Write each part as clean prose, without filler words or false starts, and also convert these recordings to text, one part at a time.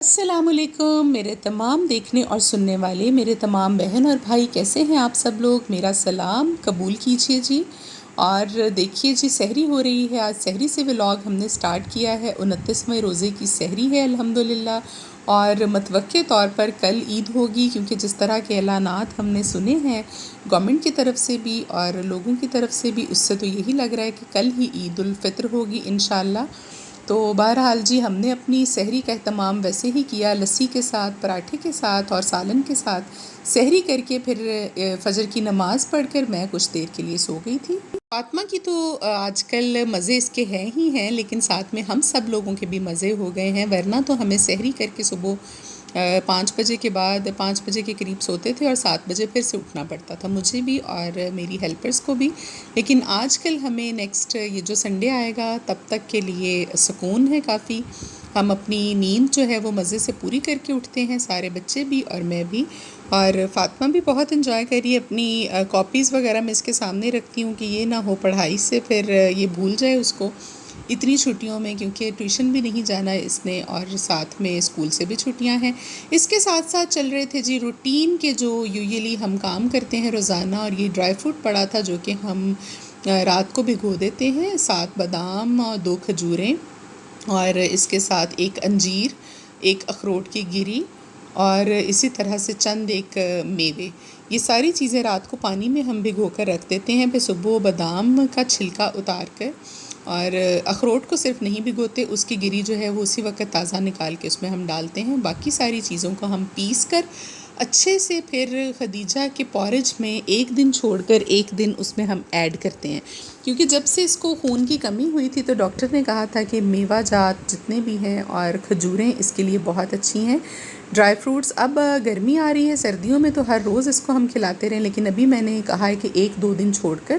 السلام علیکم میرے تمام دیکھنے اور سننے والے، میرے تمام بہن اور بھائی، کیسے ہیں آپ سب لوگ؟ میرا سلام قبول کیجئے جی۔ اور دیکھیے جی، سحری ہو رہی ہے، آج سحری سے ولاگ ہم نے سٹارٹ کیا ہے۔ 29ویں روزے کی سحری ہے الحمدللہ، اور متوقع طور پر کل عید ہوگی، کیونکہ جس طرح کے اعلانات ہم نے سنے ہیں گورنمنٹ کی طرف سے بھی اور لوگوں کی طرف سے بھی، اس سے تو یہی لگ رہا ہے کہ کل ہی عید الفطر ہوگی انشاءاللہ۔ تو بہرحال جی، ہم نے اپنی سحری کا اہتمام ویسے ہی کیا، لسی کے ساتھ، پراٹھے کے ساتھ اور سالن کے ساتھ سحری کر کے پھر فجر کی نماز پڑھ کر میں کچھ دیر کے لیے سو گئی تھی۔ فاطمہ کی تو آج کل مزے اس کے ہیں ہی ہیں، لیکن ساتھ میں ہم سب لوگوں کے بھی مزے ہو گئے ہیں، ورنہ تو ہمیں سحری کر کے صبح 5 بجے کے بعد 5 بجے کے قریب سوتے تھے اور 7 بجے پھر سے اٹھنا پڑتا تھا، مجھے بھی اور میری ہیلپرز کو بھی۔ لیکن آج کل ہمیں نیکسٹ یہ جو سنڈے آئے گا تب تک کے لیے سکون ہے کافی، ہم اپنی نیند جو ہے وہ مزے سے پوری کر کے اٹھتے ہیں، سارے بچے بھی اور میں بھی۔ اور فاطمہ بھی بہت انجوائے کری اپنی کاپیز وغیرہ میں اس کے سامنے رکھتی ہوں کہ یہ نہ ہو پڑھائی سے پھر یہ بھول جائے اس کو اتنی چھٹیوں میں، کیونکہ ٹیوشن بھی نہیں جانا ہے اس نے اور ساتھ میں اسکول سے بھی چھٹیاں ہیں۔ اس کے ساتھ ساتھ چل رہے تھے جی روٹین کے جو یوزلی ہم کام کرتے ہیں روزانہ، اور یہ ڈرائی فروٹ پڑا تھا جو کہ ہم رات کو بھگو دیتے ہیں، 7 بادام اور 2 کھجوریں، اور اس کے ساتھ ایک انجیر، ایک اخروٹ کی گری، اور اسی طرح سے چند ایک میوے۔ یہ ساری چیزیں رات کو پانی میں ہم بھگو کر رکھ دیتے ہیں، پھر صبح بادام کا چھلکا اتار کر، اور اخروٹ کو صرف نہیں بھگوتے، اس کی گری جو ہے وہ اسی وقت تازہ نکال کے اس میں ہم ڈالتے ہیں، باقی ساری چیزوں کو ہم پیس کر اچھے سے پھر خدیجہ کے پورج میں ایک دن چھوڑ کر ایک دن اس میں ہم ایڈ کرتے ہیں، کیونکہ جب سے اس کو خون کی کمی ہوئی تھی تو ڈاکٹر نے کہا تھا کہ میوہ جات جتنے بھی ہیں اور کھجوریں اس کے لیے بہت اچھی ہیں۔ ڈرائی فروٹس اب گرمی آ رہی ہے، سردیوں میں تو ہر روز اس کو ہم کھلاتے رہیں، لیکن ابھی میں نے کہا ہے کہ 1-2 دن چھوڑ کر،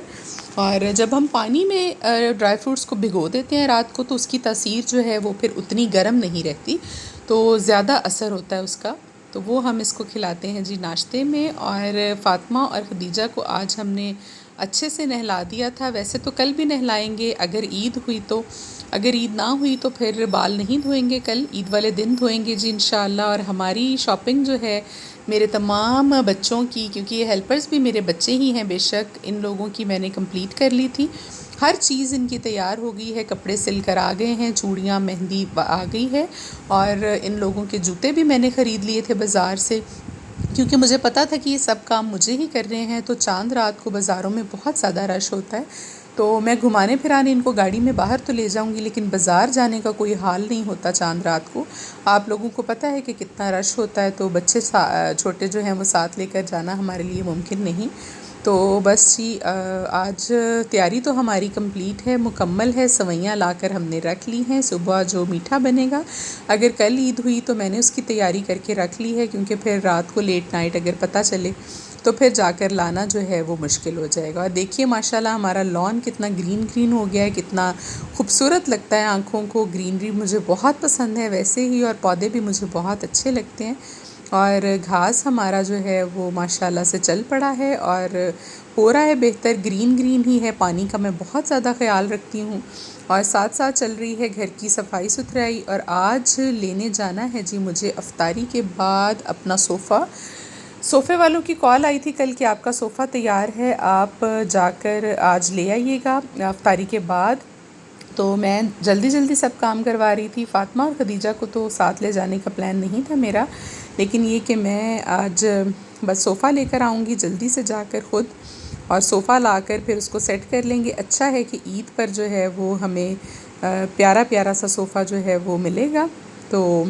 اور جب ہم پانی میں ڈرائی فروٹس کو بھگو دیتے ہیں رات کو تو اس کی تاثیر جو ہے وہ پھر اتنی گرم نہیں رہتی، تو زیادہ اثر ہوتا ہے اس کا، تو وہ ہم اس کو کھلاتے ہیں جی ناشتے میں۔ اور فاطمہ اور خدیجہ کو آج ہم نے اچھے سے نہلا دیا تھا، ویسے تو کل بھی نہلائیں گے اگر عید ہوئی تو، اگر عید نہ ہوئی تو پھر بال نہیں دھوئیں گے، کل عید والے دن دھوئیں گے جی انشاءاللہ۔ اور ہماری شاپنگ جو ہے میرے تمام بچوں کی، کیونکہ یہ ہیلپرز بھی میرے بچے ہی ہیں، بے شک ان لوگوں کی میں نے کمپلیٹ کر لی تھی، ہر چیز ان کی تیار ہو گئی ہے، کپڑے سل کر آ گئے ہیں، چوڑیاں مہندی آ گئی ہے، اور ان لوگوں کے جوتے بھی میں نے خرید لیے تھے بازار سے، کیونکہ مجھے پتا تھا کہ یہ سب کام مجھے ہی کرنے ہیں، تو چاند رات کو بازاروں میں بہت زیادہ رش ہوتا ہے، تو میں گھمانے پھرانے ان کو گاڑی میں باہر تو لے جاؤں گی، لیکن بازار جانے کا کوئی حال نہیں ہوتا چاند رات کو، آپ لوگوں کو پتہ ہے کہ کتنا رش ہوتا ہے، تو بچے چھوٹے جو ہیں وہ ساتھ لے کر جانا ہمارے لیے ممکن نہیں۔ تو بس جی، آج تیاری تو ہماری کمپلیٹ ہے، مکمل ہے، سوئیاں لا کر ہم نے رکھ لی ہیں، صبح جو میٹھا بنے گا، اگر کل عید ہوئی تو میں نے اس کی تیاری کر کے رکھ لی ہے، کیونکہ پھر رات کو لیٹ نائٹ اگر پتہ چلے تو پھر جا کر لانا جو ہے وہ مشکل ہو جائے گا۔ اور دیکھیے ماشاءاللہ ہمارا لان کتنا گرین گرین ہو گیا ہے، کتنا خوبصورت لگتا ہے آنکھوں کو، گرینری مجھے بہت پسند ہے ویسے ہی، اور پودے بھی مجھے بہت اچھے لگتے ہیں، اور گھاس ہمارا جو ہے وہ ماشاءاللہ سے چل پڑا ہے اور ہو رہا ہے بہتر، گرین گرین ہی ہے، پانی کا میں بہت زیادہ خیال رکھتی ہوں، اور ساتھ ساتھ چل رہی ہے گھر کی صفائی ستھرائی۔ اور آج لینے جانا ہے جی مجھے افطاری کے بعد اپنا صوفے والوں کی کال آئی تھی کل کہ آپ کا صوفہ تیار ہے، آپ جا کر آج لے آئیے گا افطاری کے بعد، تو میں جلدی جلدی سب کام کروا رہی تھی، فاطمہ اور خدیجہ کو تو ساتھ لے جانے کا پلان نہیں تھا میرا، لیکن یہ کہ میں آج بس صوفہ لے کر آؤں گی جلدی سے جا کر خود، اور صوفہ لا کر پھر اس کو سیٹ کر لیں گے۔ اچھا ہے کہ عید پر جو ہے وہ ہمیں پیارا پیارا سا صوفہ جو ہے وہ ملے گا، تو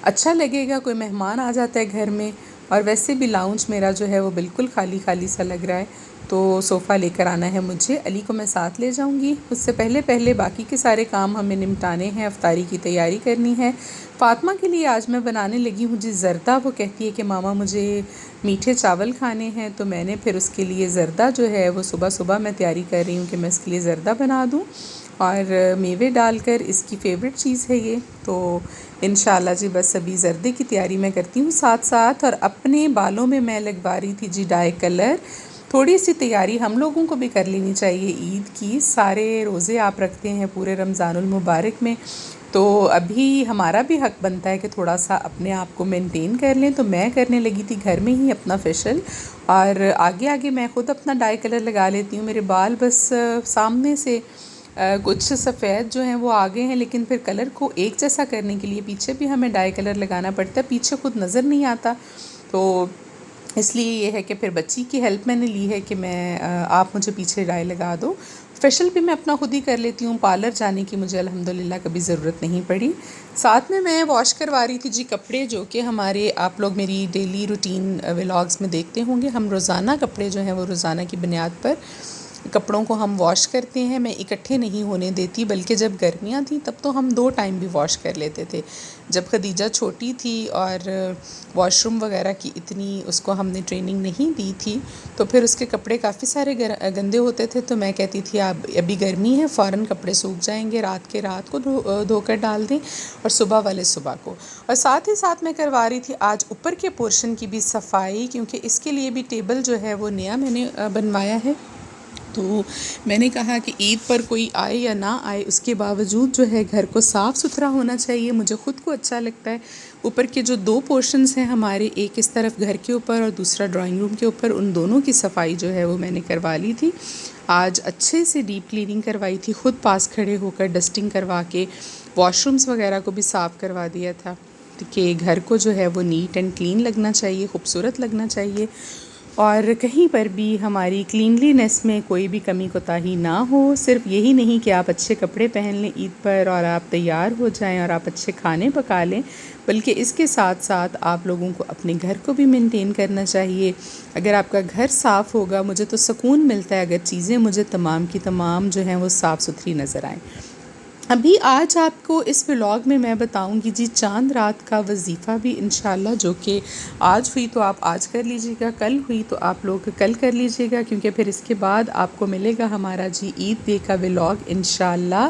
اچھا لگے گا، کوئی مہمان آ جاتا ہے گھر میں، اور ویسے بھی لاؤنج میرا جو ہے وہ بالکل خالی خالی سا لگ رہا ہے، تو صوفہ لے کر آنا ہے مجھے، علی کو میں ساتھ لے جاؤں گی، اس سے پہلے باقی کے سارے کام ہمیں نمٹانے ہیں، افطاری کی تیاری کرنی ہے۔ فاطمہ کے لیے آج میں بنانے لگی ہوں جی زردہ، وہ کہتی ہے کہ ماما مجھے میٹھے چاول کھانے ہیں، تو میں نے پھر اس کے لیے زردہ جو ہے وہ صبح صبح میں تیاری کر رہی ہوں کہ میں اس کے لیے زردہ بنا دوں، اور میوے ڈال کر، اس کی فیوریٹ چیز ہے یہ، تو انشاءاللہ جی بس ابھی زردے کی تیاری میں کرتی ہوں ساتھ ساتھ، اور اپنے بالوں میں لگوا رہی تھی جی ڈائی کلر، تھوڑی سی تیاری ہم لوگوں کو بھی کر لینی چاہیے عید کی، سارے روزے آپ رکھتے ہیں پورے رمضان المبارک میں، تو ابھی ہمارا بھی حق بنتا ہے کہ تھوڑا سا اپنے آپ کو مینٹین کر لیں. تو میں کرنے لگی تھی گھر میں ہی اپنا فیشل، اور آگے آگے میں خود اپنا ڈائی کلر لگا لیتی ہوں. میرے بال بس سامنے سے کچھ سفید جو ہیں وہ آگے ہیں، لیکن پھر کلر کو ایک جیسا کرنے کے لیے پیچھے بھی ہمیں ڈائی کلر لگانا پڑتا ہے. پیچھے خود نظر نہیں آتا، تو اس لیے یہ ہے کہ پھر بچی کی ہیلپ میں نے لی ہے کہ آپ مجھے پیچھے ڈائی لگا دو. فیشل بھی میں اپنا خود ہی کر لیتی ہوں، پارلر جانے کی مجھے الحمدللہ کبھی ضرورت نہیں پڑی. ساتھ میں واش کروا رہی تھی جی کپڑے، جو کہ ہمارے آپ لوگ میری ڈیلی روٹین ولاگز میں دیکھتے ہوں گے. ہم روزانہ کپڑے جو ہیں وہ روزانہ کی بنیاد پر کپڑوں کو ہم واش کرتے ہیں. میں اکٹھے نہیں ہونے دیتی، بلکہ جب گرمیاں تھیں تب تو ہم 2 ٹائم بھی واش کر لیتے تھے. جب خدیجہ چھوٹی تھی اور واش روم وغیرہ کی اتنی اس کو ہم نے ٹریننگ نہیں دی تھی، تو پھر اس کے کپڑے کافی سارے گندے ہوتے تھے. تو میں کہتی تھی ابھی گرمی ہے، فوراً کپڑے سوکھ جائیں گے، رات کے رات کو دھو کر ڈال دیں اور صبح والے صبح کو. اور ساتھ ہی ساتھ میں کروا رہی تھی آج اوپر کے پورشن کی بھی صفائی، کیونکہ اس کے لیے بھی ٹیبل جو ہے وہ نیا میں نے بنوایا ہے. تو میں نے کہا کہ عید پر کوئی آئے یا نہ آئے، اس کے باوجود جو ہے گھر کو صاف ستھرا ہونا چاہیے. مجھے خود کو اچھا لگتا ہے. اوپر کے جو 2 پورشنز ہیں ہمارے، ایک اس طرف گھر کے اوپر اور دوسرا ڈرائنگ روم کے اوپر، ان دونوں کی صفائی جو ہے وہ میں نے کروا لی تھی. آج اچھے سے ڈیپ کلیننگ کروائی تھی، خود پاس کھڑے ہو کر ڈسٹنگ کروا کے واش رومز وغیرہ کو بھی صاف کروا دیا تھا کہ گھر کو جو ہے وہ نیٹ اینڈ کلین لگنا چاہیے، خوبصورت لگنا چاہیے، اور کہیں پر بھی ہماری کلینلی نیس میں کوئی بھی کمی کوتاہی نہ ہو. صرف یہی نہیں کہ آپ اچھے کپڑے پہن لیں عید پر اور آپ تیار ہو جائیں اور آپ اچھے کھانے پکا لیں، بلکہ اس کے ساتھ ساتھ آپ لوگوں کو اپنے گھر کو بھی مینٹین کرنا چاہیے. اگر آپ کا گھر صاف ہوگا، مجھے تو سکون ملتا ہے اگر چیزیں مجھے تمام کی تمام جو ہیں وہ صاف ستھری نظر آئیں. ابھی آج آپ کو اس ولاگ میں بتاؤں گی جی چاند رات کا وظیفہ بھی انشاءاللہ، جو کہ آج ہوئی تو آپ آج کر لیجیے گا، کل ہوئی تو آپ لوگ کل کر لیجیے گا، کیونکہ پھر اس کے بعد آپ کو ملے گا ہمارا جی عید ڈے کا ولاگ انشاءاللہ،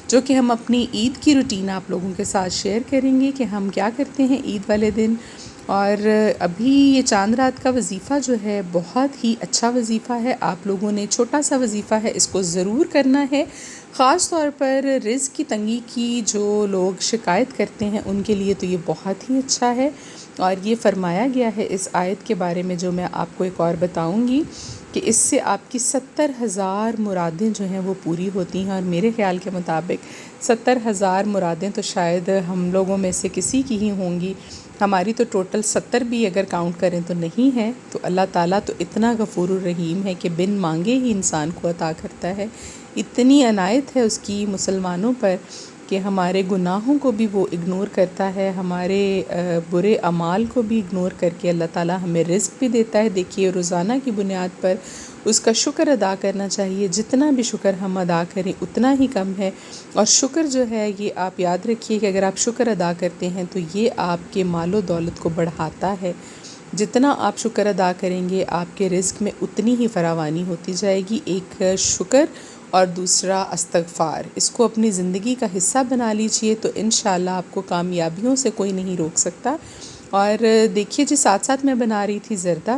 جو کہ ہم اپنی عید کی روٹین آپ لوگوں کے ساتھ شیئر کریں گے کہ ہم کیا کرتے ہیں عید والے دن. اور ابھی یہ چاند رات کا وظیفہ جو ہے بہت ہی اچھا وظیفہ ہے. آپ لوگوں نے چھوٹا سا وظیفہ ہے، اس کو ضرور کرنا ہے. خاص طور پر رزق کی تنگی کی جو لوگ شکایت کرتے ہیں ان کے لیے تو یہ بہت ہی اچھا ہے. اور یہ فرمایا گیا ہے اس آیت کے بارے میں، جو میں آپ کو ایک اور بتاؤں گی، کہ اس سے آپ کی 70,000 مرادیں جو ہیں وہ پوری ہوتی ہیں. اور میرے خیال کے مطابق 70,000 مرادیں تو شاید ہم لوگوں میں سے کسی کی ہی ہوں گی. ہماری تو ٹوٹل 70 بھی اگر کاؤنٹ کریں تو نہیں ہے. تو اللہ تعالیٰ تو اتنا غفور الرحیم ہے کہ بن مانگے ہی انسان کو عطا کرتا ہے. اتنی عنایت ہے اس کی مسلمانوں پر کہ ہمارے گناہوں کو بھی وہ اگنور کرتا ہے، ہمارے برے اعمال کو بھی اگنور کر کے اللہ تعالیٰ ہمیں رزق بھی دیتا ہے. دیکھیے روزانہ کی بنیاد پر اس کا شکر ادا کرنا چاہیے. جتنا بھی شکر ہم ادا کریں اتنا ہی کم ہے. اور شکر جو ہے یہ آپ یاد رکھیے کہ اگر آپ شکر ادا کرتے ہیں تو یہ آپ کے مال و دولت کو بڑھاتا ہے. جتنا آپ شکر ادا کریں گے آپ کے رزق میں اتنی ہی فراوانی ہوتی جائے گی. ایک شکر اور دوسرا استغفار، اس کو اپنی زندگی کا حصہ بنا لیجئے تو انشاءاللہ آپ کو کامیابیوں سے کوئی نہیں روک سکتا. اور دیکھیے جی ساتھ ساتھ میں بنا رہی تھی زردہ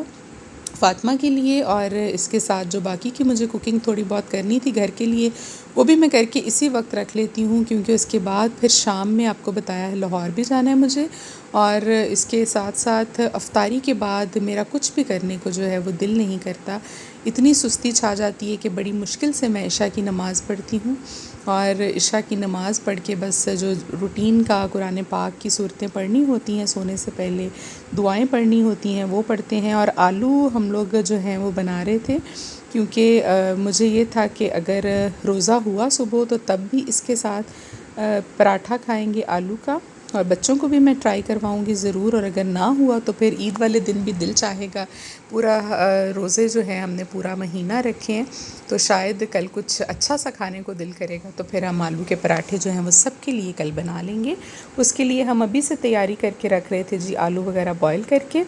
فاطمہ کے لیے، اور اس کے ساتھ جو باقی کی مجھے کوکنگ تھوڑی بہت کرنی تھی گھر کے لیے وہ بھی میں کر کے اسی وقت رکھ لیتی ہوں، کیونکہ اس کے بعد پھر شام میں آپ کو بتایا ہے لاہور بھی جانا ہے مجھے. اور اس کے ساتھ ساتھ افطاری کے بعد میرا کچھ بھی کرنے کو جو ہے وہ دل نہیں کرتا. اتنی سستی چھا جاتی ہے کہ بڑی مشکل سے میں عشاء کی نماز پڑھتی ہوں. اور عشاء کی نماز پڑھ کے بس جو روٹین کا قرآن پاک کی صورتیں پڑھنی ہوتی ہیں سونے سے پہلے، دعائیں پڑھنی ہوتی ہیں وہ پڑھتے ہیں. اور آلو ہم لوگ جو ہیں وہ بنا رہے تھے، کیونکہ مجھے یہ تھا کہ اگر روزہ ہوا صبح تو تب بھی اس کے ساتھ پراٹھا کھائیں گے آلو کا، اور بچوں کو بھی میں ٹرائی کرواؤں گی ضرور. اور اگر نہ ہوا تو پھر عید والے دن بھی دل چاہے گا. پورا روزے جو ہیں ہم نے پورا مہینہ رکھے ہیں تو شاید کل کچھ اچھا سا کھانے کو دل کرے گا، تو پھر ہم آلو کے پراٹھے جو ہیں وہ سب کے لیے کل بنا لیں گے. اس کے لیے ہم ابھی سے تیاری کر کے رکھ رہے تھے جی، آلو وغیرہ بوائل کر کے.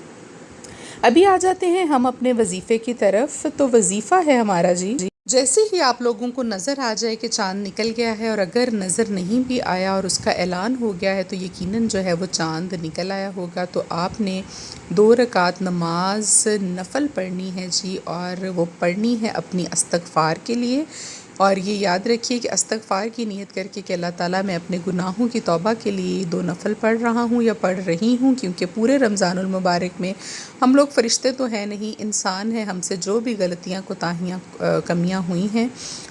ابھی آ جاتے ہیں ہم اپنے وظیفے کی طرف. تو وظیفہ ہے ہمارا جی، جیسے ہی آپ لوگوں کو نظر آ جائے کہ چاند نکل گیا ہے، اور اگر نظر نہیں بھی آیا اور اس کا اعلان ہو گیا ہے تو یقیناً جو ہے وہ چاند نکل آیا ہوگا، تو آپ نے 2 رکعت نماز نفل پڑھنی ہے جی. اور وہ پڑھنی ہے اپنی استغفار کے لیے. اور یہ یاد رکھیے کہ استغفار کی نیت کر کے کہ اللہ تعالیٰ میں اپنے گناہوں کی توبہ کے لیے 2 نفل پڑھ رہا ہوں یا پڑھ رہی ہوں، کیونکہ پورے رمضان المبارک میں ہم لوگ فرشتے تو ہیں نہیں، انسان ہیں، ہم سے جو بھی غلطیاں کوتاہیاں کمیاں ہوئی ہیں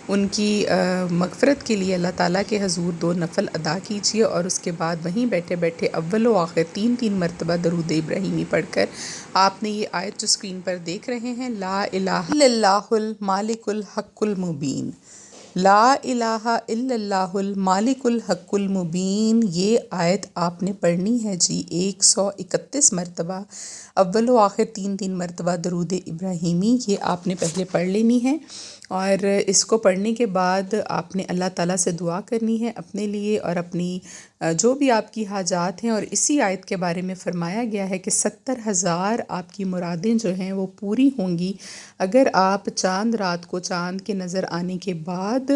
ان کی مغفرت کے لیے اللہ تعالیٰ کے حضور 2 نفل ادا کیجیے، اور اس کے بعد وہیں بیٹھے بیٹھے اول و آخر 3 مرتبہ درود ابراہیمی پڑھ کر آپ نے یہ آیت جو اسکرین پر دیکھ رہے ہیں، لا الہ الا اللہ المالک الحق المبین، لا الہ الا اللہ المالک الحق المبین، یہ آیت آپ نے پڑھنی ہے جی 131 مرتبہ، اول و آخر 3 مرتبہ درود ابراہیمی یہ آپ نے پہلے پڑھ لینی ہے، اور اس کو پڑھنے کے بعد آپ نے اللہ تعالیٰ سے دعا کرنی ہے اپنے لیے اور اپنی جو بھی آپ کی حاجات ہیں، اور اسی آیت کے بارے میں فرمایا گیا ہے کہ 70,000 آپ کی مرادیں جو ہیں وہ پوری ہوں گی اگر آپ چاند رات کو چاند کے نظر آنے کے بعد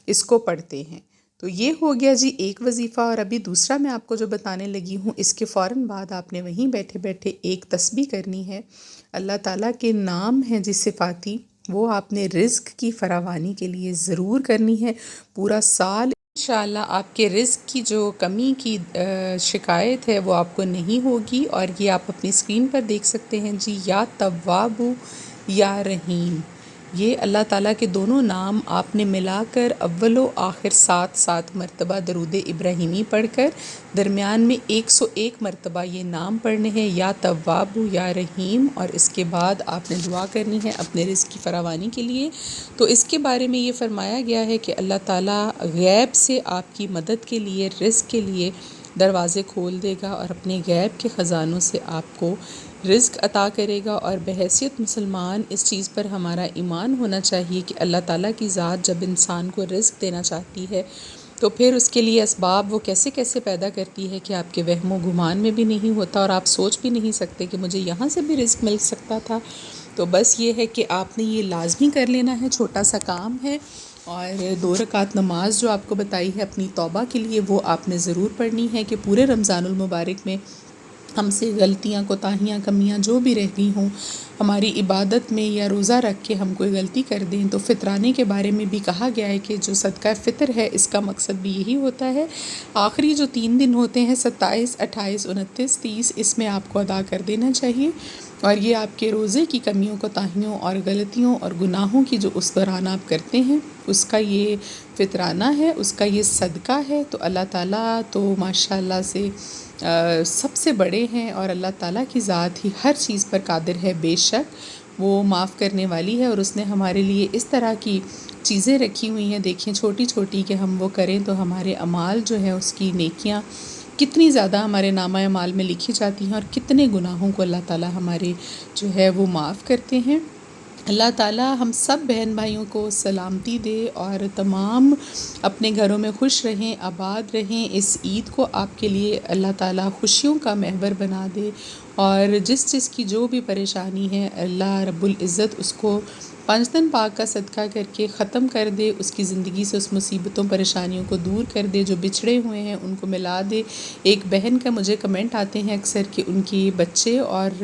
اس کو پڑھتے ہیں۔ تو یہ ہو گیا جی ایک وظیفہ، اور ابھی دوسرا میں آپ کو جو بتانے لگی ہوں، اس کے فوراً بعد آپ نے وہیں بیٹھے بیٹھے ایک تسبیح کرنی ہے۔ اللہ تعالیٰ کے نام ہیں جس صفاتی، وہ آپ نے رزق کی فراوانی کے لیے ضرور کرنی ہے پورا سال۔ انشاءاللہ آپ کے رزق کی جو کمی کی شکایت ہے وہ آپ کو نہیں ہوگی، اور یہ آپ اپنی اسکرین پر دیکھ سکتے ہیں جی، یا تواب یا رحیم، یہ اللہ تعالیٰ کے دونوں نام آپ نے ملا کر اول و آخر 7 مرتبہ درود ابراہیمی پڑھ کر درمیان میں 101 مرتبہ یہ نام پڑھنے ہیں، یا تواب یا رحیم، اور اس کے بعد آپ نے دعا کرنی ہے اپنے رزق کی فراوانی کے لیے۔ تو اس کے بارے میں یہ فرمایا گیا ہے کہ اللہ تعالیٰ غیب سے آپ کی مدد کے لیے، رزق کے لیے دروازے کھول دے گا، اور اپنے غیب کے خزانوں سے آپ کو رزق عطا کرے گا۔ اور بحیثیت مسلمان اس چیز پر ہمارا ایمان ہونا چاہیے کہ اللہ تعالیٰ کی ذات جب انسان کو رزق دینا چاہتی ہے تو پھر اس کے لیے اسباب وہ کیسے کیسے پیدا کرتی ہے کہ آپ کے وہم و گمان میں بھی نہیں ہوتا، اور آپ سوچ بھی نہیں سکتے کہ مجھے یہاں سے بھی رزق مل سکتا تھا۔ تو بس یہ ہے کہ آپ نے یہ لازمی کر لینا ہے، چھوٹا سا کام ہے، اور 2 رکعت نماز جو آپ کو بتائی ہے اپنی توبہ کے لیے وہ آپ نے ضرور پڑھنی ہے کہ پورے رمضان المبارک میں ہم سے غلطیاں کوتاہیاں کمیاں جو بھی رہ گئی ہوں ہماری عبادت میں، یا روزہ رکھ کے ہم کوئی غلطی کر دیں، تو فطرانے کے بارے میں بھی کہا گیا ہے کہ جو صدقہ فطر ہے اس کا مقصد بھی یہی ہوتا ہے، آخری جو 3 دن ہوتے ہیں 27، 28، 29، 30، اس میں آپ کو ادا کر دینا چاہیے، اور یہ آپ کے روزے کی کمیوں کوتاہیوں اور غلطیوں اور گناہوں کی جو اس دوران آپ کرتے ہیں اس کا یہ فطرانہ ہے، اس کا یہ صدقہ ہے۔ تو اللہ تعالیٰ تو ماشاءاللہ سے سب سے بڑے ہیں، اور اللہ تعالیٰ کی ذات ہی ہر چیز پر قادر ہے، بے شک وہ معاف کرنے والی ہے، اور اس نے ہمارے لیے اس طرح کی چیزیں رکھی ہوئی ہیں، دیکھیں چھوٹی چھوٹی، کہ ہم وہ کریں تو ہمارے اعمال جو ہے اس کی نیکیاں کتنی زیادہ ہمارے نامہ اعمال میں لکھی جاتی ہیں، اور کتنے گناہوں کو اللہ تعالیٰ ہمارے جو ہے وہ معاف کرتے ہیں۔ اللہ تعالیٰ ہم سب بہن بھائیوں کو سلامتی دے، اور تمام اپنے گھروں میں خوش رہیں، آباد رہیں، اس عید کو آپ کے لیے اللہ تعالیٰ خوشیوں کا محور بنا دے، اور جس کی جو بھی پریشانی ہے اللہ رب العزت اس کو 5 دن پاک کا صدقہ کر کے ختم کر دے، اس کی زندگی سے اس مصیبتوں پریشانیوں کو دور کر دے، جو بچھڑے ہوئے ہیں ان کو ملا دے۔ ایک بہن کا مجھے کمنٹ آتے ہیں اکثر کہ ان کی بچے اور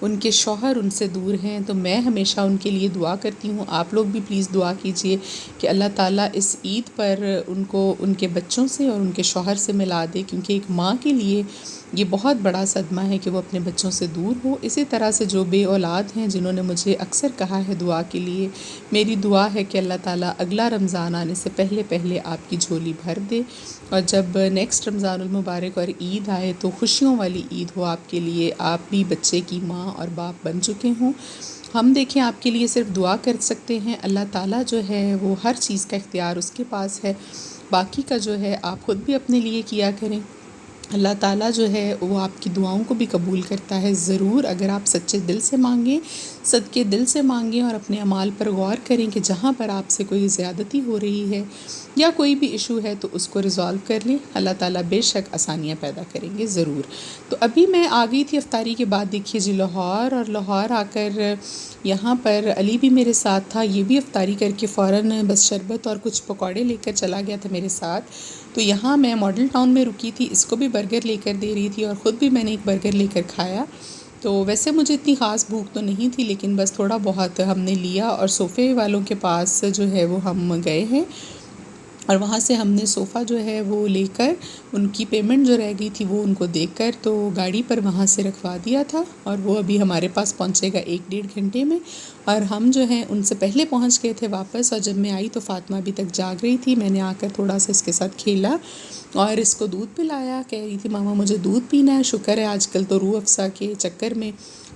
ان کے شوہر ان سے دور ہیں، تو میں ہمیشہ ان کے لیے دعا کرتی ہوں، آپ لوگ بھی پلیز دعا کیجئے کہ اللہ تعالیٰ اس عید پر ان کو ان کے بچوں سے اور ان کے شوہر سے ملا دے، کیونکہ ایک ماں کے لیے یہ بہت بڑا صدمہ ہے کہ وہ اپنے بچوں سے دور ہو۔ اسی طرح سے جو بے اولاد ہیں جنہوں نے مجھے اکثر کہا ہے دعا کے لیے، میری دعا ہے کہ اللہ تعالیٰ اگلا رمضان آنے سے پہلے پہلے آپ کی جھولی بھر دے، اور جب نیکسٹ رمضان المبارک اور عید آئے تو خوشیوں والی عید ہو آپ کے لیے، آپ بھی بچے کی ماں اور باپ بن چکے ہوں۔ ہم دیکھیں آپ کے لیے صرف دعا کر سکتے ہیں، اللہ تعالیٰ جو ہے وہ ہر چیز کا اختیار اس کے پاس ہے، باقی کا جو ہے آپ خود بھی اپنے لیے کیا کریں۔ اللہ تعالیٰ جو ہے وہ آپ کی دعاؤں کو بھی قبول کرتا ہے ضرور، اگر آپ سچے دل سے مانگیں، صدقے دل سے مانگیں، اور اپنے اعمال پر غور کریں کہ جہاں پر آپ سے کوئی زیادتی ہو رہی ہے یا کوئی بھی ایشو ہے تو اس کو ریزالو کر لیں، اللہ تعالیٰ بے شک آسانیاں پیدا کریں گے ضرور۔ تو ابھی میں آ گئی تھی افطاری کے بعد، دیکھیے جی لاہور، اور لاہور آ کر یہاں پر علی بھی میرے ساتھ تھا، یہ بھی افطاری کر کے فوراً بس شربت اور کچھ پکوڑے لے کر چلا گیا تھا میرے ساتھ۔ تو یہاں میں ماڈل ٹاؤن میں رکی تھی، اس کو بھی برگر لے کر دے رہی تھی، اور خود بھی میں نے ایک برگر لے کر کھایا۔ تو ویسے مجھے اتنی خاص بھوک تو نہیں تھی، لیکن بس تھوڑا بہت ہم نے لیا، اور صوفے والوں کے پاس جو ہے وہ ہم گئے ہیں، اور وہاں سے ہم نے صوفہ جو ہے وہ لے کر ان کی پیمنٹ جو رہ گئی تھی وہ ان کو دے کر تو گاڑی پر وہاں سے رکھوا دیا تھا، اور وہ ابھی ہمارے پاس پہنچے گا 1 ڈیڑھ گھنٹے میں۔ اور ہم جو ہیں ان سے پہلے پہنچ گئے تھے واپس، اور جب میں آئی تو فاطمہ ابھی تک جاگ رہی تھی۔ میں نے آ کر تھوڑا سا اس کے ساتھ کھیلا اور اس کو دودھ پلایا، کہہ رہی تھی ماما مجھے دودھ پینا ہے۔ شکر ہے آج کل تو روح افزا کے چکر میں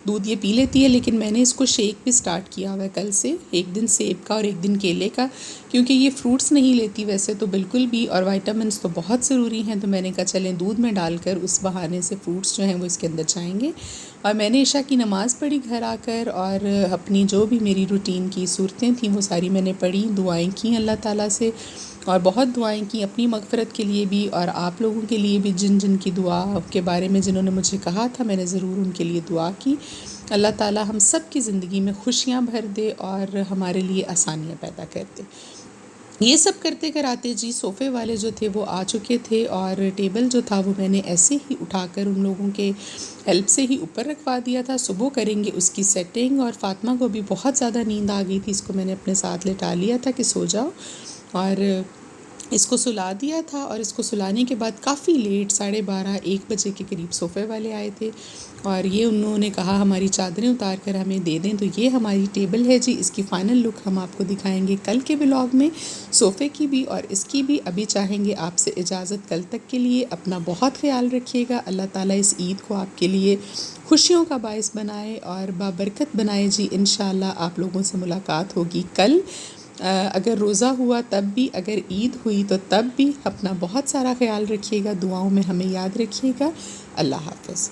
دودھ یہ پی لیتی ہے، لیکن میں نے اس کو شیک بھی سٹارٹ کیا ہوا ہے کل سے، ایک دن سیب کا اور ایک دن کیلے کا، کیونکہ یہ فروٹس نہیں لیتی ویسے تو بالکل بھی، اور وائٹامنس تو بہت ضروری ہیں، تو میں نے کہا چلیں دودھ میں ڈال کر اس بہانے سے فروٹس جو ہیں وہ اس کے اندر جائیں گے۔ اور میں نے عشاء کی نماز پڑھی گھر آ کر، اور اپنی جو بھی میری روٹین کی صورتیں تھیں وہ ساری میں نے پڑھی، دعائیں کیں اللہ تعالیٰ سے، اور بہت دعائیں کی اپنی مغفرت کے لیے بھی، اور آپ لوگوں کے لیے بھی جن جن کی دعا کے بارے میں جنہوں نے مجھے کہا تھا میں نے ضرور ان کے لیے دعا کی۔ اللہ تعالیٰ ہم سب کی زندگی میں خوشیاں بھر دے اور ہمارے لیے آسانیاں پیدا کر دے۔ یہ سب کرتے کراتے جی صوفے والے جو تھے وہ آ چکے تھے، اور ٹیبل جو تھا وہ میں نے ایسے ہی اٹھا کر ان لوگوں کے ہیلپ سے ہی اوپر رکھوا دیا تھا۔ صبح کریں گے اس کی سیٹنگ، اور فاطمہ کو بھی بہت زیادہ نیند آ گئی تھی، اس کو میں نے اپنے ساتھ لٹا لیا تھا کہ سو جاؤ، اور اس کو سلا دیا تھا۔ اور اس کو سلانے کے بعد کافی لیٹ 12:30-1 بجے کے قریب صوفے والے آئے تھے، اور یہ انہوں نے کہا ہماری چادریں اتار کر ہمیں دے دیں، تو یہ ہماری ٹیبل ہے جی، اس کی فائنل لک ہم آپ کو دکھائیں گے کل کے ولاگ میں، صوفے کی بھی اور اس کی بھی۔ ابھی چاہیں گے آپ سے اجازت کل تک کے لیے، اپنا بہت خیال رکھیے گا، اللہ تعالیٰ اس عید کو آپ کے لیے خوشیوں کا باعث بنائے اور بابرکت بنائے جی۔ انشاءاللہ آپ لوگوں سے ملاقات ہوگی کل، اگر روزہ ہوا تب بھی، اگر عید ہوئی تو تب بھی۔ اپنا بہت سارا خیال رکھیے گا، دعاؤں میں ہمیں یاد رکھیے گا۔ اللہ حافظ۔